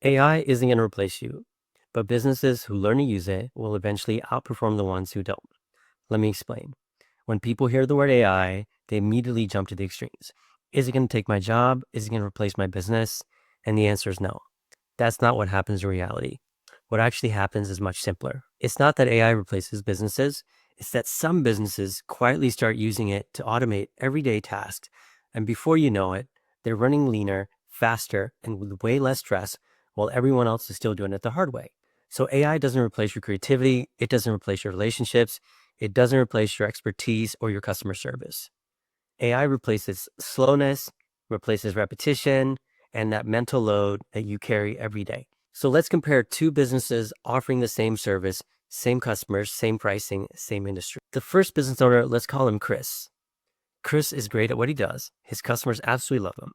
AI isn't going to replace you, but businesses who learn to use it will eventually outperform the ones who don't. Let me explain. When people hear the word AI, they immediately jump to the extremes. Is it going to take my job? Is it going to replace my business? And the answer is no. That's not what happens in reality. What actually happens is much simpler. It's not that AI replaces businesses. It's that some businesses quietly start using it to automate everyday tasks. And before you know it, they're running leaner, faster, and with way less stress while everyone else is still doing it the hard way. So AI doesn't replace your creativity. It doesn't replace your relationships. It doesn't replace your expertise or your customer service. AI replaces slowness, replaces repetition, and that mental load that you carry every day. So let's compare two businesses offering the same service, same customers, same pricing, same industry. The first business owner, let's call him Chris. Chris is great at what he does. His customers absolutely love him.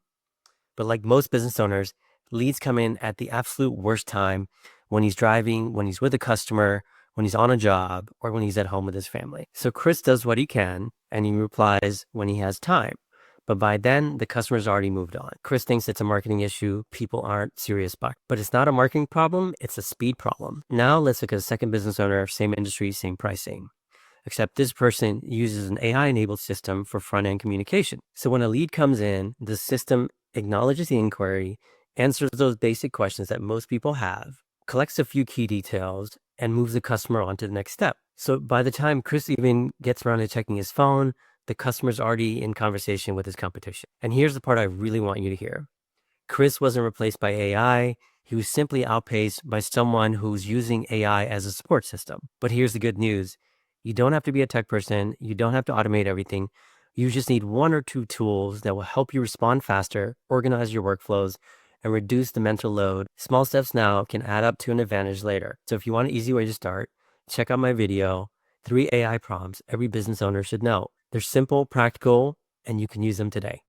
But like most business owners, leads come in at the absolute worst time, when he's driving, when he's with a customer, when he's on a job, or when he's at home with his family. So Chris does what he can, and he replies when he has time. But by then, the customer's already moved on. Chris thinks it's a marketing issue. People aren't serious about it. But it's not a marketing problem. It's a speed problem. Now let's look at a second business owner, same industry, same pricing. Except this person uses an AI-enabled system for front-end communication. So when a lead comes in, the system acknowledges the inquiry, answers those basic questions that most people have, collects a few key details, and moves the customer on to the next step. So by the time Chris even gets around to checking his phone, the customer's already in conversation with his competition. And here's the part I really want you to hear. Chris wasn't replaced by AI. He was simply outpaced by someone who's using AI as a support system. But here's the good news. You don't have to be a tech person. You don't have to automate everything. You just need one or two tools that will help you respond faster, organize your workflows, and reduce the mental load. Small steps now can add up to an advantage later. So if you want an easy way to start, check out my video, 3 AI prompts every business owner should know. They're simple, practical, and you can use them today.